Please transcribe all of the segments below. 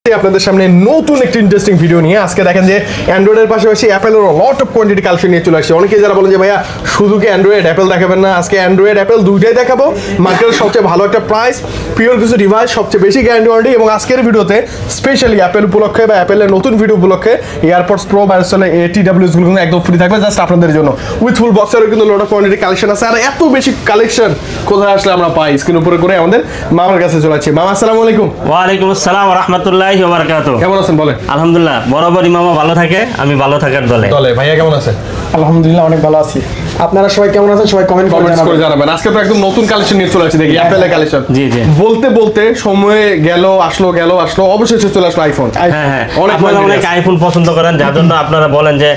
আপনাদের সামনে নতুন একটা ইন্টারেস্টিং ভিডিও নিয়ে আজকে দেখেন যে অ্যান্ড্রয়েডের পাশাপাশি অ্যাপেলের লট অফ কোয়ান্টিটি কালেকশন নিয়ে চলে আসছে। অনেকে যারা বলেন যে ভাইয়া শুধু কি অ্যান্ড্রয়েড অ্যাপেল দেখাবেন না, আজকে অ্যান্ড্রয়েড অ্যাপেল দুইটাই দেখাবো। মার্কেটের সবচেয়ে ভালো একটা প্রাইস, পিওর কিছু ডিভাইস, সবচেয়ে বেশি গ্যারান্টি ওয়ারেন্টি। এবং আজকের ভিডিওতে স্পেশালি অ্যাপেল উপলক্ষে বা অ্যাপেলের নতুন ভিডিও উপলক্ষে এয়ারপডস প্রো বা ATWS গুলো কিন্তু একদম ফ্রি থাকবে জাস্ট আপনাদের জন্য। উইথ ফুল বক্সেরও কিন্তু লট অফ কোয়ান্টিটি কালেকশন আছে। আর এত বেশি কালেকশন কোথায় আসলে আমরা পাই, স্ক্রিন উপরে করে আমাদের মামার কাছে চলে আসছে। মামা আসসালামু আলাইকুম। ওয়ালাইকুম আসসালাম ওয়া রাহমাতুল্লাহি ওয়া বারাকাতুহু। কেমন আছেন বলেন? আলহামদুলিল্লাহ, বরাবরই মামা ভালো থাকে, আমি ভালো থাকার দলে। ভাইয়া কেমন আছেন? আলহামদুলিল্লাহ অনেক ভালো আছি। আপনারা সবাই কেমন আছেন? সবাই কমেন্ট করে জানাবেন। আজকে তো একদম নতুন কালেকশন নিয়ে চলে আসছে, দেখি অ্যাপেলের কালেকশন। জি জি, বলতে বলতে সময় গেল আসলো অবশেষে চলে আসলো আইফোন। হ্যাঁ, অনেক আইফোন পছন্দ করেন, যার জন্য আপনারা বলেন যে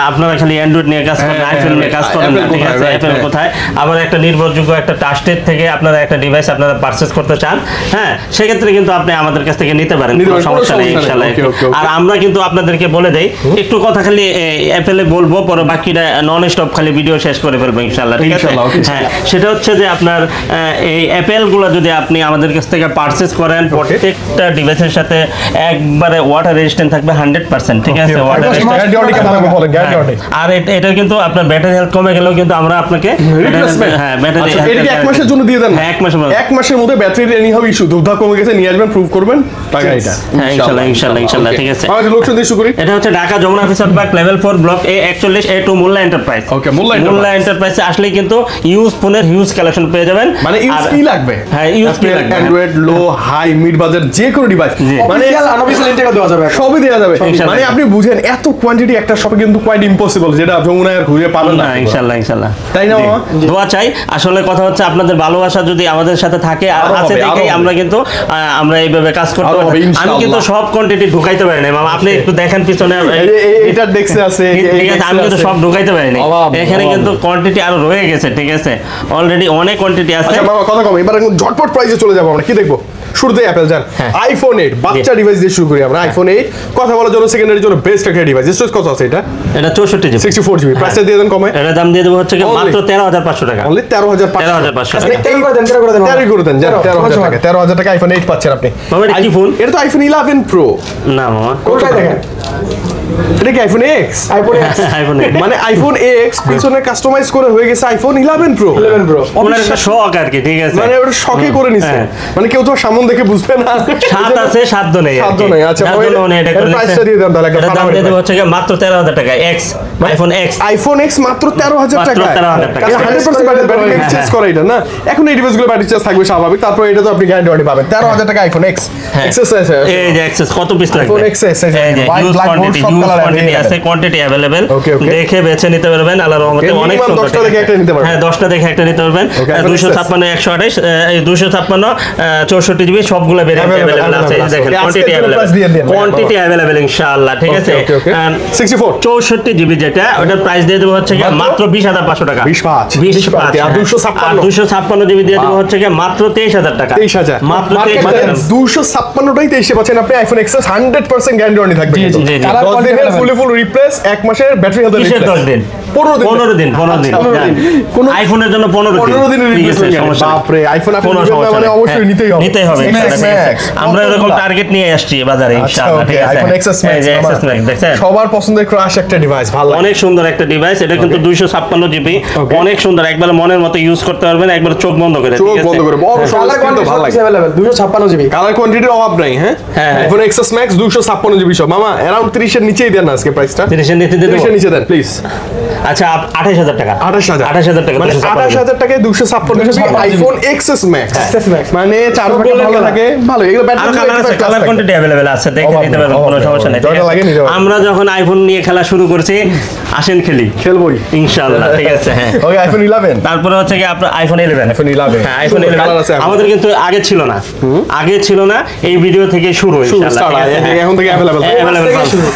আপনারা খালি অ্যান্ড্রয়েড নিয়ে কাজ করেন, আইফোন নিয়ে কাজ করেন না। ঠিক আছে, অ্যাপেল কোথায়? আবার একটা নির্ভরযোগ্য একটা ট্রাস্টেড থেকে আপনারা একটা ডিভাইস আপনারা পারচেজ করতে চান, হ্যাঁ, সেক্ষেত্রে কিন্তু আপনি আমাদের কাছ থেকে নিতে পারেন, কোনো সমস্যা নেই ইনশাআল্লাহ। আর আমরা কিন্তু আপনাদেরকে বলে দেই একটু কথা খালি অ্যাপেলে বলবো, পরে বাকিটা নন স্টপ খালি ভিডিও শেষ করে ফেলবো ইনশাআল্লাহ। ঠিক আছে, হ্যাঁ, সেটা হচ্ছে যে আপনার এই অ্যাপেল গুলো যদি আপনি আমাদের কাছ থেকে পারচেজ করেন, প্রত্যেকটা ডিভাইসের সাথে একবারে ওয়াটার রেজিস্ট্যান্ট থাকবে 100%। ঠিক আছে, ওয়াটার রেজিস্ট্যান্ট। আর এটা কিন্তু আপনার ব্যাটারি হেলথ কমে গেলেও কিন্তু আমরা আপনাকে ব্যাটারি এক মাসের জন্য দিয়ে দেন। এক মাসের মধ্যে ব্যাটারির এনি হবে ইস্যু, দুধা কমে গেছে, নিয়ে আসবেন, প্রুভ করবেন, টাকা এটা। হ্যাঁ, ইনশাআল্লাহ। ঠিক আছে, আমাদের লোকেশন দিয়ে শুরু করি। এটা হচ্ছে Dhaka Jamuna officer park level 4 block A41 A2 Molla enterprise. Okay, Molla এন্টারপ্রাইজে আসলে কিন্তু ইউজ ফোনের হিউজ কালেকশন পেয়ে যাবেন। মানে ইউজ কি লাগবে? হ্যাঁ, ইউজ কি লাগবে? অ্যান্ড্রয়েড লো, হাই, মিড বাজেট যে কোনো ডিভাইস, মানে আনঅফিশিয়াল ইন্টারনেট দেওয়া যাবে, সবই দেওয়া যাবে। মানে আপনি বুঝেন এত কোয়ান্টিটি একটা শপে কিন্তু কোয়াইট ইম্পসিবল, যেটা যমুনায় ঘুরে পাবেন না। ইনশাআল্লাহ। তাই না মামা? দোয়া চাই। আসলে কথা হচ্ছে আপনাদের ভালোবাসা যদি আমাদের সাথে থাকে আর আছে দেখেই আমরা কিন্তু আমরা এইভাবে কাজ করতে পারি। আমি কিন্তু সব কোয়ান্টিটি ঢুকাইতে পারি না মামা, আপনি একটু দেখেন পিছনে এটা দেখতে আছে। ঠিক আছে, আমি কিন্তু সব ঢুকাইতে পারি না, এখানে কিন্তু কোয়ান্টিটি আরো রয়ে গেছে। ঠিক আছে, অলরেডি অনেক কোয়ান্টিটি আছে। আচ্ছা মামা, কথা কম, এবার ঝটপট প্রাইসে চলে যাবো আমরা। কি দেখবো? শুরুতে অ্যাপেল যান, আইফোন 8 বাচ্চা ডিভাইস দিয়ে শুরু করি আমরা। আইফোন 8 কথা বলার জন্য সেকেন্ডারির জন্য বেস্ট একটা ডিভাইস। স্টোরেজ কত আছে এটা? এটা 64 জিবি 64 জিবি। প্রাইসটা দিয়ে দেন কমে। এটা দাম দিয়ে দেব হচ্ছে কি মাত্র 13500 টাকা। অনলি 13500। আচ্ছা এই করে দেন 13000 টাকা আইফোন 8 পাচ্ছেন আপনি। মামা এটা কি ফোন? এটা তো আইফোন 11 প্রো না মামা, কোনটা দেখেন? এটা কি আইফোন এক্স? আইফোন মানে আইফোন এক্স পিছনে কাস্টমাইজ করে হয়ে গেছে আইফোন 11 প্রো। ওনার একটা শখ আর কি। ঠিক আছে, মানে ওটা শখে করে নিছে, মানে কেউ তো সামনে দেখে বুঝবে না। সাত আছে, সাধ্য নেই। আচ্ছা এর প্রাইসটা দিয়ে দেন তাহলে। এটা দাম দিয়ে দেব হচ্ছে কি মাত্র 13000 টাকা। এক্স আইফোন এক্স মাত্র 13000 টাকা। 100% ব্যাটারি চেঞ্জ করা এটা না। এখন এই ডিভাইসগুলো ব্যাটারি চার্জ থাকবে স্বাভাবিক, তারপর এটা তো আপনি গ্যারান্টি ওয়ারেন্টি পাবেন। 13000 টাকা আইফোন এক্স। এক্সএস আছে, এই যে এক্সএস কত পিস লাগবে? আইফোন এক্সএস এই যে হিউজ কোয়ান্টিটি আছে, কোয়ান্টিটি अवेलेबल। দেখে বেছে নিতে পারবেন আল্লাহর রহমতে। অনেক সুন্দর। 10টা দেখে একটা নিতে পারবেন। হ্যাঁ, 10টা দেখে একটা নিতে পারবেন। 256 128 এই 256 64 জিবি সবগুলো ভেরিয়েন্ট अवेलेबल আছে। দেখেন কোয়ান্টিটি अवेलेबल ইনশাআল্লাহ। ঠিক আছে, 64 জিবি যেটা, ওটার প্রাইস দিয়ে দেব হচ্ছে কি মাত্র 20500 টাকা। 25 আর 256 জিবি দিয়ে দেব হচ্ছে কি মাত্র 23000 টাকা। 23000 মাত্র 256টাই 23 পাচ্ছেন আপনি। আইফোন এক্সএস 100% গ্যারান্টি ওয়ারেন্টি থাকবে। 10 দিনের ফুল রিপ্লেস, 1 মাসের ব্যাটারি হেলথ রিপ্লেস। 10 দিন 15 দিন কোন আইফোনের জন্য 15 দিন রিপ্লেস। বাপ রে, আইফোন আপনি মানে অবশ্যই নিতেই হবে। আমরা এরকম টার্গেট নিয়ে আসছি বাজারে ইনশাআল্লাহ। ঠিক আছে, আইফোন এক্সএস ম্যাক্স দেখেন সবার পছন্দের ক্রাশ একটা ডিভাইস। ভালো, অনেক সুন্দর একটা ডিভাইস। এটা কিন্তু 256 জিবি, অনেক সুন্দর, একবার মনের মতো ইউজ করতে পারবেন, একবার চোখ বন্ধ করে। চোখ বন্ধ করে বড় কালার কোয়ান্টিটি ভালো লাগে। 256 জিবি কালার কোয়ান্টিটির অভাব নাই। হ্যাঁ, আইফোন এক্সএস ম্যাক্স 256 জিবি সব। মামা अराउंड 30 এর নিচেই দেন আজকে প্রাইসটা। 30 এর নিচে দেন, 30 এর নিচে দেন প্লিজ। আচ্ছা 28000 টাকা। 28000 টাকা, মানে 28000 টাকায় 256 জিবি আইফোন এক্সএস ম্যাক্স। মানে 4 টাকা ভালো লাগে। ভালো, এগুলো ব্যাটারি কালার কোয়ান্টিটি अवेलेबल আছে, দেখে নিতে পারবেন, কোনো সমস্যা নেই। আমরা যখন আইফোন নিয়ে খেলা শুরু করছি, আসেন খেলবই ইনশাআল্লাহ। ঠিক আছে, হ্যাঁ, ওই আইফোন 11, তারপরে হচ্ছে কি আপনার আইফোন 11। হ্যাঁ, আইফোন 11 আমাদের কিন্তু আগে ছিল না, এই ভিডিও থেকে শুরু ইনশাআল্লাহ। এখন থেকে अवेलेबल।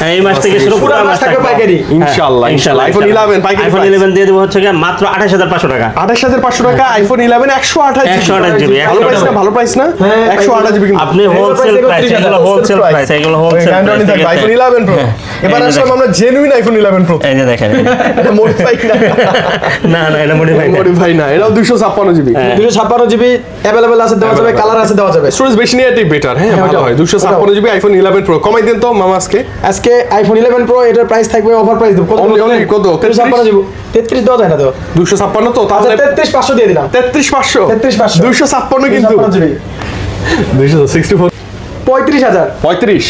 হ্যাঁ, এই মাস থেকে শুরু, পুরো মাস থাকবে পাইকারি ইনশাআল্লাহ। আইফোন 11 11 পাইকারি আইফোন 11 দিয়ে দেব হচ্ছে মাত্র 28500 টাকা। 28500 টাকা আইফোন 11 128 জিবি। ভালো প্রাইস না 128 জিবি কিন্তু আপনি হোলসেল প্রাইস, এগুলো হোলসেল প্রাইস, এগুলো হোলসেল প্রাইস। আইফোন 11 প্রো এবার আসলে আমরা জেনুইন আইফোন 11 প্রো এই যে দেখেন, এটা মডিফাই না না এটা মডিফাই না, মডিফাই না, এটাও 256 জিবি। 256 জিবি अवेलेबल আছে, দেওয়া যাবে, কালার আছে, দেওয়া যাবে। স্টোরেজ বেশি নিয়ে এটাই বেটার। হ্যাঁ ভালো হয়। 256 জিবি আইফোন 11 প্রো কমাই দেন তো মামা আজকে আইফোন 11 প্রো এটার প্রাইস থাকবে, অফার প্রাইস দেব কত? Only কত? 256 জিবি। 33 দেওয়া যায় না তো? 256 তো তাহলে 33500 দিয়ে দিলাম। 33500 256 কিন্তু 256 জিবি 264 35000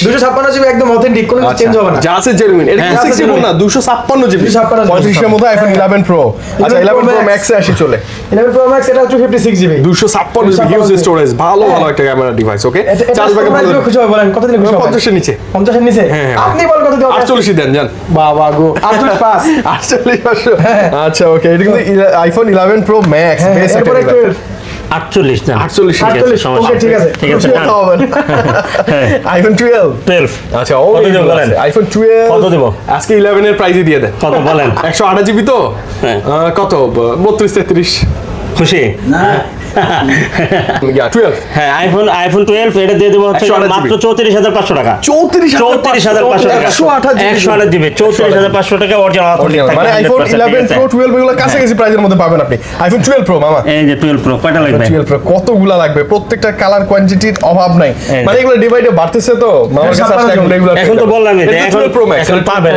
256 জিবি একদম অথেন্টিক, কোনো চেঞ্জ হবে না। যা আছে জেনুইন। এটা 64 না 256 জিবি 35 এর মধ্যে আইফোন 11 প্রো। আচ্ছা 11 প্রো ম্যাক্সে আসি চলে। 11 প্রো ম্যাক্স এটা 256 জিবি 256 জিবি হিউজ স্টোরেজ, ভালো একটা ক্যামেরা ডিভাইস। ওকে চার্জ ব্যাকআপ খুশি হবে বলেন, কত দিলে খুশি হবে? 50 এর নিচে 50 এর নিচে আপনি বল কত দিও? 48 দেন জান বাবা গো 48 আচ্ছা ওকে। এটা কিন্তু আইফোন 11 প্রো ম্যাক্স বেস এরপরে 12 48 না 48 ওকে ঠিক আছে ঠিক আছে। আইফোন 12 কত আচ্ছা দেব বলেন? আইফোন 12 কত দেব? আজকে 11 এর প্রাইসই দিয়ে দেন। কত বলেন? 128 জিবি তো হ্যাঁ। কত 32 33 খুশি না 12 হ্যাঁ আইফোন 12 এটা দিয়ে দেব হচ্ছে 128 মাত্র 34500 টাকা। 34500 টাকা 128 জিবি 34500 টাকা অরিজিনাল। মানে আইফোন 11 প্রো 12 এগুলো কাছাকাছি প্রাইসের মধ্যে পাবেন আপনি। আইফোন 12 প্রো মামা এই যে 12 প্রো কয়টা লাগবে? 12 প্রো কতগুলা লাগবে, প্রত্যেকটা কালার কোয়ান্টিটির অভাব নাই। মানে এগুলো ডিভাইডে বাড়তেছে তো মামার কাছে আসলে এখন রেগুলার। এখন তো বললাম এই যে এখন প্রো ম্যাক্স এখন পাবেন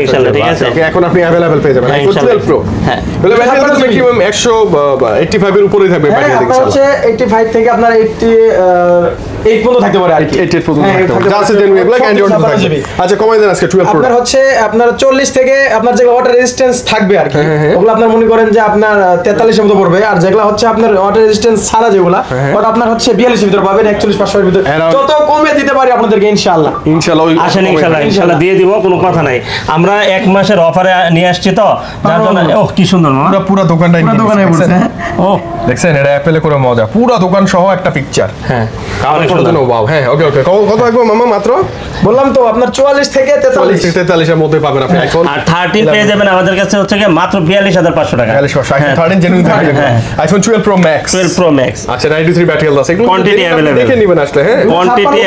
ইনশাআল্লাহ। ঠিক আছে ওকে এখন আপনি अवेलेबल পেয়ে যাবেন আইফোন 12 প্রো। হ্যাঁ বলে ব্যাটারি তো ম্যাক্সিমাম 185 এর উপরেই থাকবে ব্যাটারি আপনার ইনশাআল্লাহ। হচ্ছে 85 থেকে আপনার 88 পর্যন্ত থাকতে পারে আর কি। 88 পর্যন্ত হ্যাঁ, থাকবে। যা আছে জেনুইন এগুলো অ্যান্ড্রয়েড থাকবে। আচ্ছা কমাই দেন আজকে 12 প্রো। আপনার হচ্ছে আপনার 40 থেকে আপনার যেগুলো ওয়াটার রেজিস্ট্যান্স থাকবে আর কি, ওগুলো আপনার মনে করেন যে আপনার 43 এর মতো পড়বে, আর যেগুলো হচ্ছে আপনার ওয়াটার রেজিস্ট্যান্স ছাড়া যেগুলো ওটা আপনার হচ্ছে 42 এর ভিতর পাবেন, 41 এর ভিতর। যত কমে দিতে পারি আপনাদেরকে ইনশাআল্লাহ। ইনশাআল্লাহ আসেন ইনশাআল্লাহ দিয়ে দিব, কোনো কথা নাই। আমরা 1 মাসের অফারে নিয়ে আসছি তো যার জন্য ওহ কি সুন্দর মামা পুরো দোকানটাই দোকানে পড়ছে। ও দেখছেন এটা অ্যাপেলে করে মজা, পুরো দোকান সহ একটা পিকচার। হ্যাঁ কালার করে দেন ওয়াও। হ্যাঁ ওকে ওকে কত থাকবে মামা? মাত্র বললাম তো আপনার 44 থেকে 40 43 থেকে 43 এর মধ্যে পাবেন আপনি আইফোন। আর 13 পেয়ে যাবেন আমাদের কাছে হচ্ছে মাত্র 42500 টাকা। 45 আইফোন 13 জেনুইন থাকবে। IPhone 12 pro max 12 pro max আচ্ছা 93 ব্যাটারি হেলথ আছে, এগুলো Quantity available. দেখে নেবেন আসলে। হ্যাঁ কোয়ান্টিটি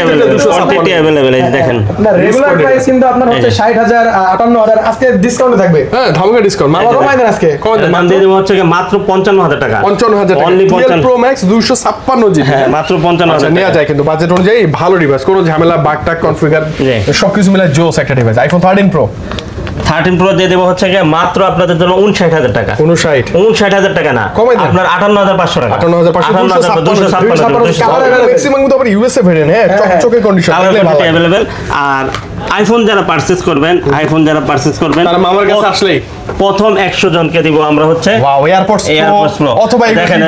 अवेलेबल এই যে দেখেন না রেগুলার প্রাইস কিন্তু আপনার হচ্ছে 60000 58000 আজকে ডিসকাউন্টে থাকবে। হ্যাঁ ধামাকা ডিসকাউন্ট মামা কমাই দেন আজকে। কমাই দেন দাম দিয়ে দেব হচ্ছে মাত্র 55000 টাকা। 55000 টাকা Only 12 প্রো ম্যাক্স 256 জিবি। হ্যাঁ মাত্র 55000 আচ্ছা নেওয়া টাকা। যায় কিন্তু বাজেট অনুযায়ী ভালো ডিভাইস, কোনো ঝামেলা বাগটাক কনফিগার জি। সবকিছু মিলে জোস একটা ডিভাইস। আইফোন 13 প্রো 13 প্রো দিয়ে দেব হচ্ছে মাত্র আপনাদের জন্য 59000 টাকা। 59 টাকা না কমাই দেন। আপনার 58500 টাকা। 58500 256 ম্যাক্সিমাম কিন্তু আবার ইউএসএ ভেরিয়েন্ট। হ্যাঁ চকচকে কন্ডিশন দেখলে ভালো লাগে। अवेलेबल। আর আইফোন যারা পারচেজ করবেন তারা মামার কাছে আসলেই প্রথম 100 জনকে দিব আমরা হচ্ছে ওয়াও এয়ারপডস Pro অথবা দেখেন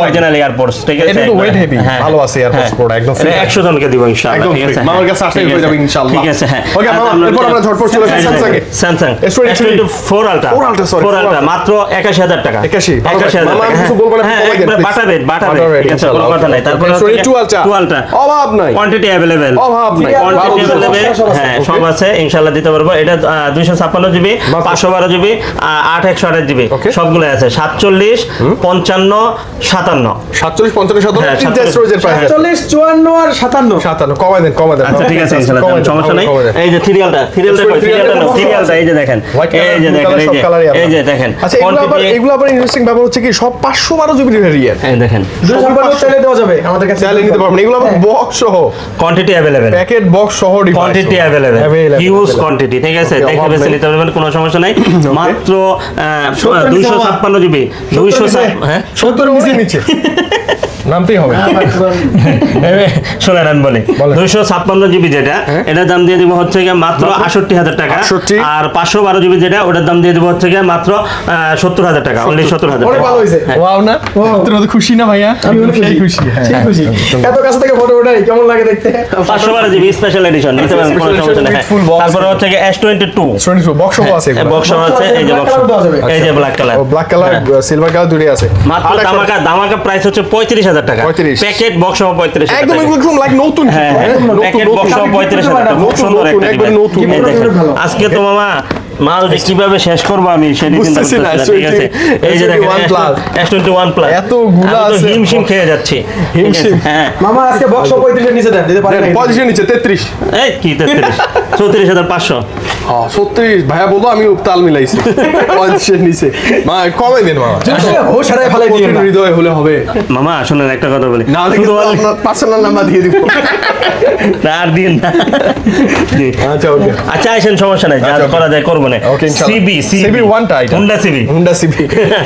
অরিজিনাল এয়ারপডস। ঠিক আছে এটা একটু ওয়েট হেভি ভালো আছে এয়ারপডস Pro একদম ফ্রি 100 জনকে দিব ইনশাআল্লাহ। একদম ঠিক আছে free। মামার কাছে আসলেই হয়ে যাবে ইনশাআল্লাহ। ঠিক আছে হ্যাঁ ওকে মামা এরপর আমরা ঝটপট চলে যাই Samsung S24 ultra 4 Ultra, sorry, 4 ultra মাত্র 81000 টাকা। 81 81000 মামা আমি কিছু বলবো না, হ্যাঁ কমাই দেন, একবার please। বাটাবে ঠিক আছে কোনো কথা নাই। তারপর S22 Ultra অভাব নাই, কোয়ান্টিটি अवेलेबल অভাব নাই, কোয়ান্টিটি अवेलेबल হ্যাঁ সব আছে ইনশাআল্লাহ দিতে পারবো। এটা 256 জিবি 512 জিবি 8128 জিবি সবগুলো আছে। 47 55 57 47 55 57 তিনটা হ্যাঁ, স্টোরেজের প্রাইস 47 54 আর 57 57 কমাই দেন আচ্ছা ঠিক আছে ইনশাআল্লাহ সমস্যা নাই। এই যে সিরিয়ালটা এই যে দেখেন এই যে দেখেন আচ্ছা এগুলো আবার ইন্টারেস্টিং ব্যাপার হচ্ছে কি সব 512 জিবি ভেরিয়েন্ট। এই দেখেন 256 চাইলে দেওয়া যাবে আমাদের কাছে, চাইলে নিতে পারবেন। এগুলো আবার বক্স সহ কোয়ান্টিটি अवेलेबल প্যাকেট বক্স সহ device quantity available huge quantity. ঠিক আছে দেখে বেশি নিতে পারবেন কোনো সমস্যা নাই। মাত্র 256 জিবি 200 হ্যাঁ 70 নিচে নামতেই হবে সোনারান বলে 256 জিবি যেটা এটার দাম দিয়ে দিব হচ্ছে মাত্র 68000 টাকা। আর 512 জিবি যেটা ওটার দাম দিয়ে দিব হচ্ছে মাত্র 70000 টাকা। অনলি 70000 অনেক ভালো হইছে। ওয়াও না তোরা তো খুশি না ভাইয়া? আমি সেই খুশি। সেই খুশি। এত কাছ থেকে ফটো ওঠাই কেমন লাগে দেখতে? 512 জিবি স্পেশাল এডিশন নিতে পারেন কোনো সমস্যা নেই। তারপরে হচ্ছে S22 বক্স আছে বক্স আছে এই যে বক্স এই যে black colour black colour silver colour দুটোই আছে। মাত্র দামাকা প্রাইস হচ্ছে 35000 টাকা। 35 প্যাকেট বক্স সহ 35000 টাকা। একদম একদম লাইক নতুন। হ্যাঁ প্যাকেট বক্স সহ 35000 টাকা। খুব সুন্দর একটা একদম নতুন। এই দেখেন আজকে তো মামা মাল যে কিভাবে শেষ করব আমি সেটা চিন্তা বুঝতেছি না, করতেছি না, ঠিক আছে। এই যে দেখেন S21 Plus। S21 Plus এতগুলা আমি তো আছে। হিমশিম খেয়ে যাচ্ছি, হিমশিম। ঠিক আছে? হ্যাঁ মামা আজকে বক্স 35 এর নিচে দেন, দিতে পারেন না। পজিশন নিচে 33। এই কি 33 34,500 হ্যাঁ 36 ভাইয়া বলো, আমি তাল মিলাইছি। পজিশন নিচে মা কমে দেন মামা। ও সারাই ফেলাই দিয়ে কঠিন হৃদয় হলে হবে মামা শুনেন একটা কথা বলি, না, শুধু বলি- পার্সোনাল নাম্বার দিয়ে দিব। না, আর দিন না। জি। আচ্ছা ওকে। আচ্ছা আসেন, সমস্যা নাই, যা আচ্ছা, okay. করা যায় করবো না। Okay, ইনশাআল্লাহ। CB 1 টা এটা। Honda CB Honda CB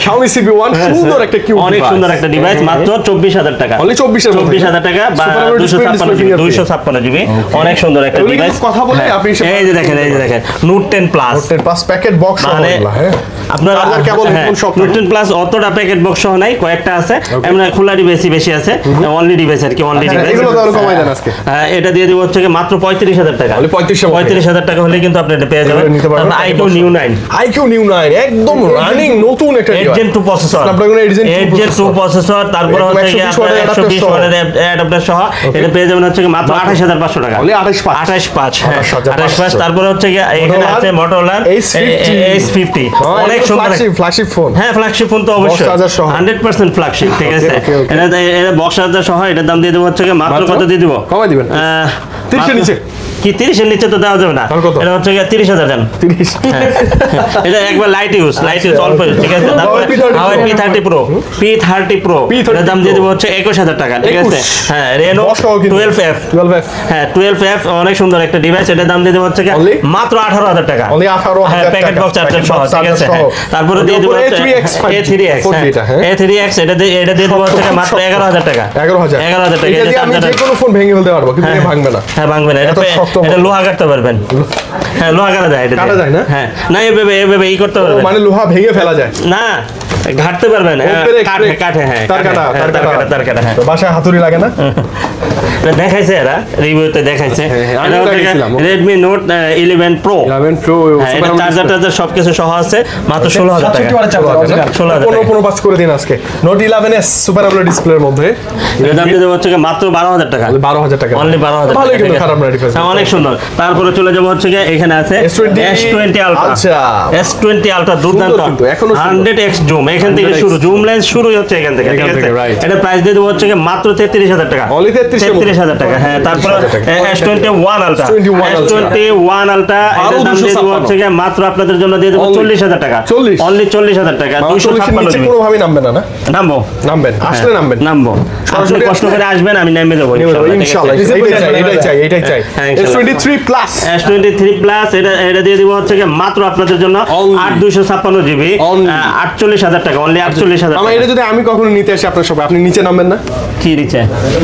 Xiaomi CB 1 সুন্দর একটা কিউট অনেক সুন্দর একটা ডিভাইস, মাত্র 24,000 টাকা। Only 24,000 মধ্যে। 24,000 টাকা বা Super AMOLED display, 256 GB, fingerprint। 256 GB, অনেক সুন্দর একটা এগুলো ডিভাইস। কিন্তু কথা বলে আপনি হিসেব এই যে দেখেন, এই যে দেখেন Note 10 Plus, pass packet box মানে হ্যাঁ আপনার Charger, cable, headphone সব Note 10 Plus অতটা প্যাকেট বক্স সহ নাই, কয়েকটা আছে, এমন খোলা ডিভাইস বেশি আছে, অনলি ডিভাইস আর কি, অনলি ডিভাইস। এগুলো তাহলে কমাই দেন আজকে। হ্যাঁ, এটা দিয়ে দিব হচ্ছে কি মাত্র 35,000 টাকা। Only 35,000 টাকা হলে কিন্তু আপনি এটা পেয়ে যাবেন। নিতে পারবেন। তারপর iQOO Neo 9 IQ New 9 একদম রানিং নতুন একটা 8 Gen 2 processor, Snapdragon 8 Gen 2 8 Gen 2 processor, তারপর একদম হচ্ছে কি 120 আপনার ওয়াটের 120 adapter ওয়াটের অ্যাডাপ্টার সহ এটা পেয়ে যাবেন হচ্ছে কি মাত্র 28,500 টাকা। Only 28,500 28,500, হ্যাঁ 28,500 28,500। তারপর হচ্ছে কি এখানে Motorola আছে Motorola Ace50 অনেক সুন্দর ফ্ল্যাগশিপ ফোন হ্যাঁ, ফ্ল্যাগশিপ ফোন তো অবশ্যই charger সহ। 100% ফ্ল্যাগশিপ, ঠিক আছে। okay, okay. এটা বক্স চার্জার সহ, এটার দাম দিয়ে দেবো হচ্ছে কি মাত্র কত দিয়ে দিব? কমাই দিবেন 30 এর নিচে কি 30 এর নিচে তো দেওয়া যাবে না, তাহলে কত? এটা হচ্ছে কি 30,000 দেন। 30 এটা একবার লাইট ইউজ অল্প use, ঠিক আছে। তারপরে Huawei P30 Pro P30 এর দাম দিয়ে দেবো হচ্ছে 21,000 টাকা, ঠিক আছে। 21 হ্যাঁ, Reno বসাও কিন্তু। 12F 12F হ্যাঁ 12F অনেক সুন্দর একটা ডিভাইস, এটার দাম দিয়ে দেবো হচ্ছে কি Only? মাত্র 18,000 টাকা। Only 18,000 হ্যাঁ, প্যাকেট টাকা। বক্স চার্জার Packet সহ, box ঠিক আছে। charger হ্যাঁ, সহ। তারপরে দিয়ে দেবো হচ্ছে A3X A3X, 40 এটা, হ্যাঁ। A3X এটা দিয়ে দেবো হচ্ছে কি মাত্র 11,000 টাকা। 11,000 11,000 টাকা। এটা দিয়ে আমি যে কোনো ফোন ভেঙে ফেলতে পারবো, কিন্তু এটা ভাঙবে না। হ্যাঁ, ভাঙবে না, এত শক্ত এটা হবে। লোহা কাটতে পারবেন। হ্যাঁ, লোহা কাটা যায়, এটা কাটা দিয়ে। যায় না? হ্যাঁ, না এভাবে ই করতে পারবেন মানে লোহা ভেঙে ফেলা যায়। না, ঘাটতে পারবেন। হ্যাঁ, পেরেক, কাঠে পেরেক। কাঠে হ্যাঁ, তার কাটা, হ্যাঁ, তার কাটা। তার কাটা, হ্যাঁ। তো বাসায় হাতুড়ি লাগে না? এটা দেখাইছে, এরা রিভিউতে দেখাইছে। হ্যাঁ, হ্যাঁ, এটা আমিও হচ্ছে দেখেছিলাম। Redmi Note 11 Pro, 11 Pro হ্যাঁ, এটা চার্জার টার্জার সবকিছু সহ আছে, মাত্র 16,000 টাকা। 67 ওয়াটের চার্জার অরিজিনাল। 16,000 কোনো টাকা। কোনো পাস করে দিন আজকে। Note 11s সুপার AMOLED ডিসপ্লের মধ্যে এটার দাম দিয়ে দেবো হচ্ছে কি মাত্র 12,000 টাকা। 12,000 টাকা। অনলি 12,000 ভালোই টাকা, কিন্তু, ঠিক আছে। খারাপ না ডিভাইস। হ্যাঁ, অনেক সুন্দর। তারপরে চলে যাবো হচ্ছে কি এখানে আছে S20 Ultra। আচ্ছা। S20 Ultra দুর্দান্ত, সুন্দর কিন্তু, এখনো সুন্দর। 100x জুম, এখান থেকে 100x শুরু, জুম লেন্স শুরু হচ্ছে এখান থেকে, ঠিক এখান আছে। থেকে, right। এটা প্রাইস দিয়ে দেবো হচ্ছে কি মাত্র 33,000 টাকা। Only 33,000 টাকা, হ্যাঁ। তারপরে 33,000 S21 Ultra, S21 Ultra। S21 Ultra আরো এটার দাম দিয়ে দেবো 256 হচ্ছে কি মাত্র আপনাদের জন্য দিয়ে দেবো Only 40,000 টাকা। 40? অনলি 40,000 টাকা, 256 নিচে জিবি। কোনোভাবেই নামবে না, না? নামবো, নামবেন, আসলে নামবেন। নামবো। আপনি সরাসরি কষ্ট করে আসবেন, আমি নেমে দেবো ইনশাআল্লাহ। এটাই চাই, এটাই চাই। হ্যাঁ, ইনশাআল্লাহ। S23 Plus S23 Plus এটা দিয়ে দিব হচ্ছে কি মাত্র আপনাদের জন্য Only 8,256 জিবি, Only 48,000 টাকা, অনলি 48,000 আমার টাকা। এটা যদি আমি কখনো নিতে আসি আপনার সবাই, আপনি নিচে নামবেন না? কি দিচ্ছে?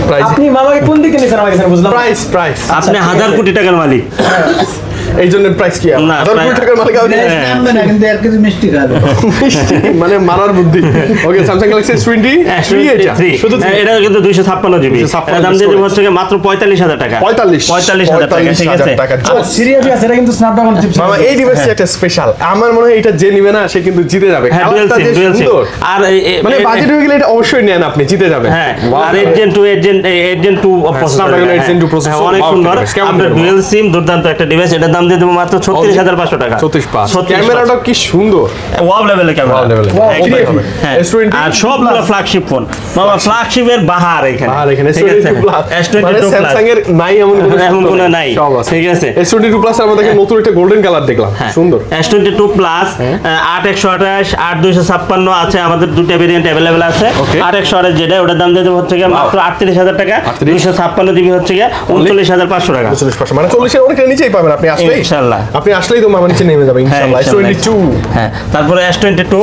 প্রাইস আপনি মামাকে কোন দিকে নিছেন আমাকে স্যার বুঝলাম না। প্রাইস আপনি 1,000 কোটি টাকার মালিক। এই জন্য প্রাইস কি? না, 1000 কোটি টাকার মালিক আপনি? নামবে না, কিন্তু আর কিছু মিষ্টি খাবে। মানে মারার বুদ্ধি। ওকে, Samsung Galaxy S23 এটা শুধু হ্যাঁ, এটা কিন্তু 256 জিবি, 256 এর দাম দিয়ে দিব হচ্ছে কি মাত্র 45,000 টাকা। 45,000 টাকা, ঠিক আছে। টাকা। সিরিয়াসলি আছে, এটা কিন্তু স্ন্যাপড্রাগন চিপস। মামা এই ডিভাইসটা একটা স্পেশাল। আমার মনে হয় এটা যে নিবে না সে কিন্তু জিতে যাবে। হ্যাঁ, ডুয়াল কালারটা সিম, যে ডুয়াল সিম। সুন্দর। আর মানে বাজেট হয়ে গেলে এটা অবশ্যই নেন, আপনি জিতে যাবেন। হ্যাঁ, আর 8 Gen 2 processor, Snapdragon 8 Gen 2 processor, হ্যাঁ, অনেক wow, সুন্দর। device, কেমন আপনার দেবো? ডুয়াল সিম দুর্দান্ত একটা ডিভাইস, এটার দাম দিয়ে দেবো মাত্র 36,500 টাকা। 36,500 ক্যামেরাটা কি সুন্দর। ওয়াও লেভেলের ক্যামেরা, Wow level এর। একদম। হবে। হ্যাঁ, S20 আর সবগুলো ফ্ল্যাগশিপ ফোন মামা, ফ্ল্যাগশিপের বাহার এখানে। আর এখানে ঠিক আছে? S22 Plus S22 মানে Plus। Samsung এর নাই এমন কোনো এমন সুন্দর কোনো নাই, সব আছে। ঠিক আছে। S22 Plus এর মধ্যে নতুন একটা গোল্ডেন কালার দেখলাম, হ্যাঁ, সুন্দর। S22 Plus 8/128, 8/256 আছে, আমাদের দুটো ভেরিয়েন্ট अवेलेबल আছে। Okay. 8/128 যেটা, ওটার দাম দিয়ে দেবো হচ্ছে গিয়ে মাত্র 38,000 টাকা। 38 256 জিবি হচ্ছে গিয়ে 39,500 টাকা। 40% মানে 40 এর অনেকটা নিচেই পাবেন আপনি আসলেই। ইনশাআল্লাহ। আপনি আসলেই তো মামা নিচে নেমে যাবে ইনশাআল্লাহ। S22 হ্যাঁ, তারপরে S22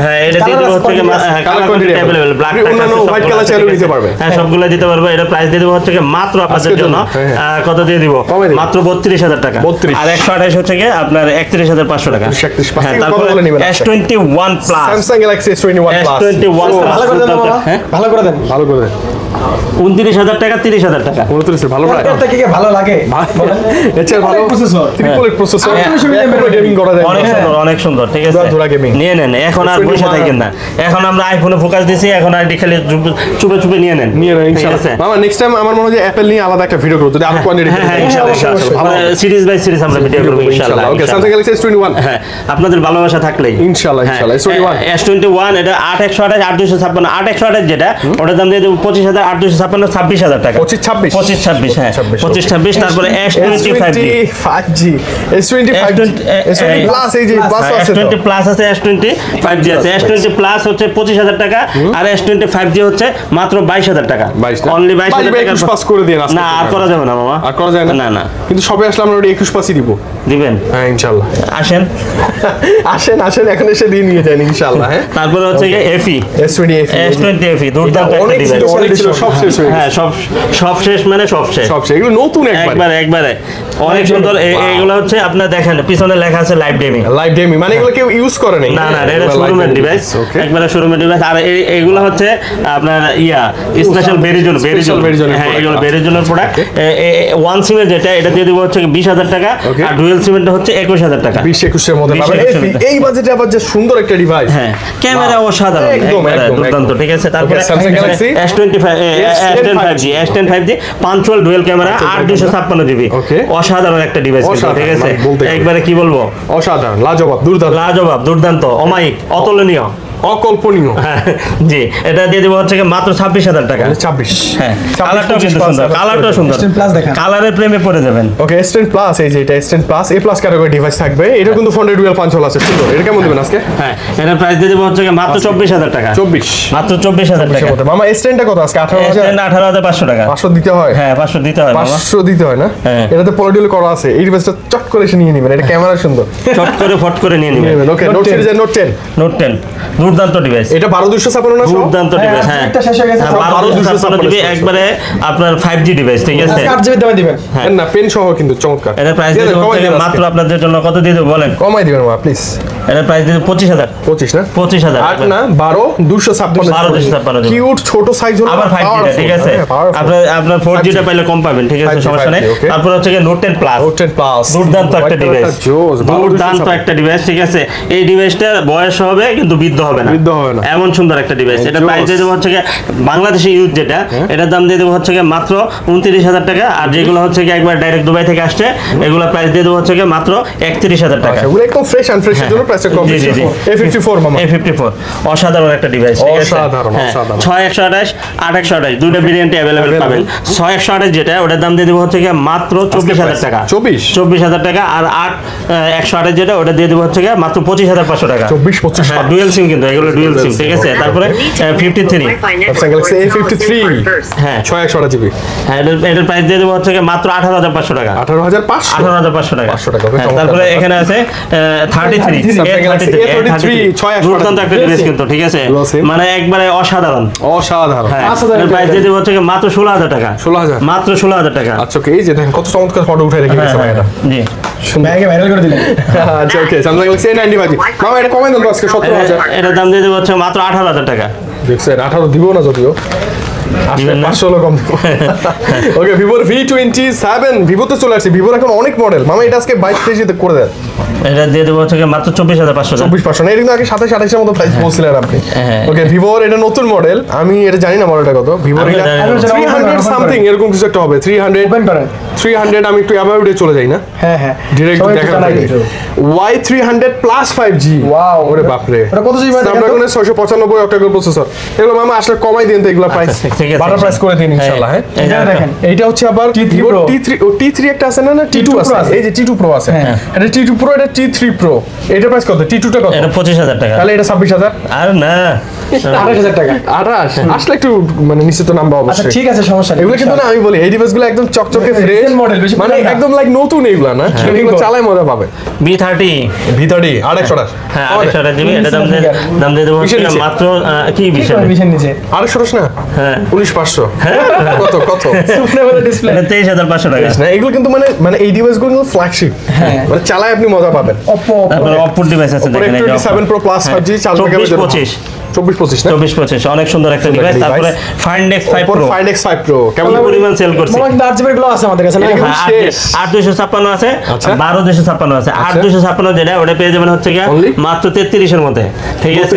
হ্যাঁ, এটা দিয়ে দেবো হচ্ছে গিয়ে Color colour quantity available, black আপনি অন্যান্য white color চাইলেও নিতে পারবেন। হ্যাঁ, সবগুলো দিতে পারবো। এটা প্রাইস দিয়ে দেবো হচ্ছে গিয়ে মাত্র আপনাদের আজকের জন্য জন্য, হ্যাঁ, কত দিয়ে দিব? কমে দিবেন। মাত্র 32,000 টাকা। 32 আর 128 হচ্ছে গিয়ে আপনার 31,500 টাকা। 31,500 হ্যাঁ, কত তারপরে বলে নিবেন আজকে? S21 Plus, Samsung Galaxy S21 Plus S21 ও, Plus। ভালো করে দেন মামা, হ্যাঁ? ভালো করে দেন। ভালো করে দেন। 29,000 টাকা 30,000 টাকা। 29 ভালো প্রায়। এর থেকে কি ভালো লাগে? এর ভালো প্রসেসর। ট্রিপল প্রসেসর হ্যাঁ। গেমিং করা যায়। অনেক সুন্দর, অনেক সুন্দর, ঠিক আছে। ধরা gaming। নিয়ে নেন, এখন আর বসে থাকেন না। এখন আমরা আইফোনে ফোকাস দিছি, এখন আর খালি চুপে চুপে নিয়ে নেন। নিয়ে নেন ঠিক ইনশাআল্লাহ। আছে? মামা নেক্সট টাইম আমার মনে হয় যে অ্যাপল নিয়ে আলাদা একটা ভিডিও করব যদি আরো কোয়ান্টিটি হ্যাঁ, হ্যাঁ, ইনশাআল্লাহ, ইনশাআল্লাহ। সিরিজ বাই সিরিজ আমরা ভিডিও করব ইনশাআল্লাহ। ওকে স্যামসাং গ্যালাক্সি S21 হ্যাঁ, আপনাদের ভালোবাসা থাকলেই ইনশাআল্লাহ ইনশাআল্lah S21 S21 এটা 8128 8256 8128 যেটা ওটার দাম দিয়ে দেব 25,000 8256 26,000 টাকা। 25 26 হ্যাঁ 25 26 তারপরে S25 S25G S20 প্লাস এই যে প্লাস আছে তো S20 প্লাস আছে, S25G আছে। S20 প্লাস হচ্ছে 25,000 টাকা আর S25G হচ্ছে মাত্র 22,000 টাকা। 22 না? অনলি 22,000 টাকা। 21 পাস করে দিন আজকে। না, আর করা যাবে না মামা। আর করা যায় না না না কিন্তু সবে আসলে আমরা 21 পাসই দিব। দিবেন, হ্যাঁ ইনশাআল্লাহ। আসেন। আসেন এখন এসে দিয়ে নিয়ে যান ইনশাআল্লাহ। হ্যাঁ তারপরে হচ্ছে FE S20 S20 FE দুর্দান্ত একটা অনেক ছিল ডিভাইস। অনেক ছিল সব শেষ হয়ে গেছে। হ্যাঁ, সব শেষ মানে সব শেষ। সব শেষ এগুলো নতুন একবার একবারে অনেক সুন্দর। এগুলো হচ্ছে আপনার দেখেন পিছনে লেখা আছে লাইভ গেমিং। লাইভ গেমিং মানে এগুলো কেউ ইউজ করে নাই। না না, এটা শোরুমের ডিভাইস, একবারে শোরুমের ডিভাইস। আর এগুলো হচ্ছে আপনার স্পেশাল বেরিজোন হ্যাঁ, এগুলো বেরিজোনের প্রোডাক্ট। ওয়ান সিমের যেটা এটা দিয়ে দিব হচ্ছে 20,000 টাকা আর ডুয়েল সিমেরটা হচ্ছে 21,000 টাকা। 20-21 এর মধ্যে 20-21 পাবেন। এর মধ্যে। এই বাজেটে আবার যে সুন্দর একটা ডিভাইস। হ্যাঁ, ক্যামেরা অসাধারণ, একদম, একবারে একদম, দুর্দান্ত, একদম। ঠিক আছে। তারপরে Okay, Samsung Galaxy S10 5G punctual dual camera 8 GB। Okay. অসাধারণ একটা ডিভাইস, অসাধারণ, ঠিক আছে। মানে বলতে গেলে। একবারে কি বলবো, অসাধারণ লাজবাব দুর্দান্ত লাজবাব, দুর্দান্ত, অমায়িক, অতুলনীয়। অকল্পনীয়। হ্যাঁ, জি, এটা দিয়ে দেবো হচ্ছে মাত্র 26,000 টাকা। 26 হ্যাঁ, কালারটাও কিন্তু সুন্দর, কালারটাও সুন্দর। S10 Plus দেখান। কালারের প্রেমে পড়ে যাবেন। ওকে S10 প্লাস এই যে এটা S10 plus A plus category device থাকবে। এটা কিন্তু ফ্রন্টে ডুয়াল পাঞ্চল আছে সুন্দর। এটা কেমন দিবেন আজকে? হ্যাঁ, এটার প্রাইস দিয়ে দেবো হচ্ছে মাত্র 24,000 টাকা। 24 মাত্র 24,000 টাকা। মামা S10 টা কত আজকে? 18,000 18,500 টাকা। 500 দিতে হয়। হ্যাঁ, 500 দিতে হয় মামা। 500 দিতে হয় না? হ্যাঁ। এটাতে পলিডিউল করা আছে। এই ডিভাইসটা চট করে এসে নিয়ে নেবেন। এটা ক্যামেরা সুন্দর। চট করে ফট করে নিয়ে নেবেন। ওকে নোট সিরিজের নোট 10 নোট 10 দুর্দান্ত ডিভাইস, এটা 12256 না সব? দুর্দান্ত ডিভাইস। হ্যাঁ, একটা শেষ হয়ে গেছে। 12256 জিবি একবারে আপনার 5G ডিভাইস, ঠিক আছে। 8 GB দামে দিবেন। হ্যাঁ। না পেন সহ কিন্তু চমৎকার। এটার প্রাইস দিয়ে দেবো হচ্ছে মাত্র আপনাদের জন্য কত দিয়ে দেবো বলেন? কমাই দিবেন মা প্লিজ। এটার প্রাইস দিয়ে দেবো 25,000। 25 না? 25,000 8 না 12256 12,256 কিউট ছোট সাইজ হলো আবার 5G টা, ঠিক আছে। আপনার 4G টা পাইলে কম পাবেন, ঠিক আছে, 5G, সমস্যা নেই। 5G, okay. তারপর হচ্ছে নোট 10 প্লাস, নোট 10 প্লাস দুর্দান্ত একটা ডিভাইস, দুর্দান্ত একটা ডিভাইস, ঠিক আছে। এই ডিভাইসটার বয়স হবে কিন্তু বৃদ্ধ হবে না, বৃদ্ধ হবে না। এমন সুন্দর একটা ডিভাইস। এটা প্রাইস দিয়ে দেবো হচ্ছে বাংলাদেশি ইউজ যেটা, এটার দাম দিয়ে দেবো হচ্ছে মাত্র 29,000 টাকা। আর যেগুলো হচ্ছে একবার ডাইরেক্ট দুবাই থেকে আসছে এগুলো প্রাইস দিয়ে দেবো হচ্ছে মাত্র 31,000 টাকা। এগুলো একদম ফ্রেশ এন্ড ফ্রেশ এর জন্য প্রাইসটা কম। জি, জি, জি। A54 মামা। A54 অসাধারণ একটা ডিভাইস, ঠিক আছে। অসাধারণ, অসাধারণ। 6128 8128 দুটো ভেরিয়েন্টে अवेलेबल পাবেন। 6128 যেটা ওটার দাম দিয়ে দেবো হচ্ছে মাত্র 24,000 টাকা। 24,000 টাকা। আর 128 যেটা ওটা দিয়ে দেবো হচ্ছে মাত্র 25,500 টাকা। 24-25 হ্যাঁ, ডুয়াল সিম কিন্তু এগুলো ডুয়াল সিম, ঠিক আছে। তারপরে 53 Samsung Galaxy A53 হ্যাঁ 628 জিবি। হ্যাঁ, এটার প্রাইস দিয়ে দেবো হচ্ছে মাত্র 18,500 টাকা। 18,500 18,500 টাকা। 500 টাকা, হ্যাঁ, তারপরে এখানে আছে 33 Samsung Galaxy A33 দুর্দান্ত একটা ডিভাইস কিন্তু, ঠিক আছে, Dual SIM। মানে একবারে অসাধারণ। অসাধারণ। হ্যাঁ, এটার প্রাইস দিয়ে দেবো হচ্ছে মাত্র 16,000 টাকা। 16,000 মাত্র 16,000 টাকা। আচ্ছা ওকে এই যে দেখেন কত চমৎকার ফটো উঠে রেখে গেছে ভাই এটা। জি, ব্যাগে ভাইরাল করে দিলেন। আচ্ছা ওকে Samsung Galaxy A95 মামা এটা কমাই দেন তো আজকে 17,000। এটার দাম দিয়ে দেবো হচ্ছে মাত্র 18,000 টাকা। দেখছেন 18 দিব না যদিও দিবেন না? 500 কম দিব। ওকে ভিভোর V27 ভিভোতে চলে আসছে। ভিভোর এখন অনেক মডেল মামা এটা আজকে 22-23 তে করে দেন। এটা দিয়ে দেবো হচ্ছে মাত্র 24,500 টাকা। 24,500 না এটা কিন্তু আগে 27-28 এর মতো প্রাইস বলছিলেন আপনি। হ্যাঁ। ওকে ভিভোর এটা নতুন মডেল আমি এটা জানি না মডেলটা কত। ভিভোর আমি এটা জানি না। 300 সামথিং এরকম কিছু একটা হবে। 300 ওপেন করেন। 300 আমি একটু অ্যাবাউটে চলে যাই না হ্যাঁ হ্যাঁ ডিরেক্ট সবাই দেখা জানাই যায়। কিন্তু। Y300 প্লাস 5G Wow, ওরে বাপ রে এটা কত জিবি? স্ন্যাপড্রাগনের 695 octa-core processor. এগুলো মামা আসলে কমাই দেন তো এগুলো প্রাইস। ঠিক আছে, বাটার প্রাইস করে দিন ইনশাআল্লাহ। হ্যাঁ এই যে এটা দেখেন। এইটা হচ্ছে আবার T3 Vivo Pro। T3 ও T3 একটা আছে না T2 T2 আছে। Pro আছে। এই যে T2 Pro আছে। হ্যাঁ। এটা T2 Pro এটা T3 Pro। এটা প্রাইস কত? T2 টা কত? এটা 25,000 টাকা। তাহলে এটা 26,000। আর না 28,000 টাকা। 28 আসলে একটু মানে নিশ্চিত নাম্বার আচ্ছা অবশ্যই। ঠিক আছে, সমস্যা নেই। এগুলো কিন্তু না আমি বলি এই ডিভাইসগুলো একদম চকচকে ফ্রেশ recent model, বেশি মানে পুরানো না। একদম লাইক নতুন এগুলা না এগুলো চালায় মজা পাবে। B30 ভিতরে 2800 হ্যাঁ 28,000 জিবি। এটা দাম দিয়ে দেবো হচ্ছে বিশের নিচে। মাত্র কি কি বিশের করে বিশের নিচে? 2800 না হ্যাঁ 19,500 কত কত সুপ্রে বলে ডিসপ্লে। এটা 23,500 টাকা। না এগুলো কিন্তু মানে এই ডিভাইসগুলো কিন্তু ফ্ল্যাগশিপ হ্যাঁ। মানে চালায় আপনি মজা পাবেন। Oppo তারপরে অপর ডিভাইস আছে উপরে দেখেন, এই যে 27 Pro Plus 5G 4 GB 24-25 24-25 না 24-25 অনেক সুন্দর একটা ডিভাইস। device। তারপরে Find X5 Oppo Pro Find X5 Pro কেমন কি পরিমাণ সেল করছে। মামা কিন্তু 8 জিবি গুলো আছে আমাদের কাছে না? এটা শেষ। 8256 আছে, আচ্ছা। 12256 আছে। 8256 যেটা ওটা পেয়ে যাবেন হচ্ছে কি Only? মাত্র 33 এর মধ্যে, ঠিক আছে?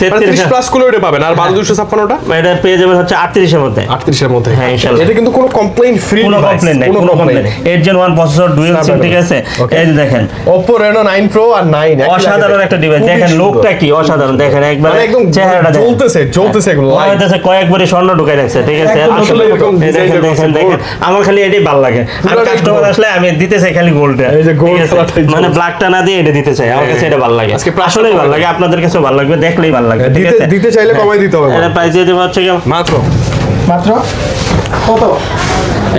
33 প্লাস গুলো এটা পাবেন, আর 12256 টা এটা পেয়ে যাবেন হচ্ছে 38 এর মধ্যে। 38 এর মধ্যে। হ্যাঁ, ইনশাআল্লাহ। এটা কিন্তু কোনো কমপ্লেইন ফ্রি কোনো কমপ্লেইন নাই, কোনো complain. 8 Gen 1 processor, dual SIM, ঠিক আছে? Okay. এই যে দেখেন Oppo Reno 9 Pro আর 9 অসাধারণ একটা ডিভাইস। দেখেন লোকটা কি অসাধারণ, দেখেন একবার মানে একদম চেহারাটা দেখেন। জ্বলতেছে এগুলো মনে হইতেছে কয়েকবারই স্বর্ণ ঢুকাই রাখছে, ঠিক আছে? একদম আসলে এরকম এই design দেখেন, করছে, দেখেন, দেখেন। আমার খালি এটাই ভালো লাগে। আর পুরোটাই কাস্টমার gold। আসলে আমি দিতে চাই খালি গোল্ডটা, এই যে gold কালারটাই মানে চলছে। ব্ল্যাকটা না দিয়ে এটা দিতে চাই। আমার কাছে এটা ভালো লাগে, আজকে প্রাইস আসলেই কত ভালো হবে? লাগে, আপনাদের কাছেও ভালো লাগবে, দেখলেই ভালো লাগবে, ঠিক আছে? দিতে চাইলে কমাই দিতে হবে। এটা প্রাইস দিয়ে দেবো হচ্ছে কি মাত্র মাত্র কত?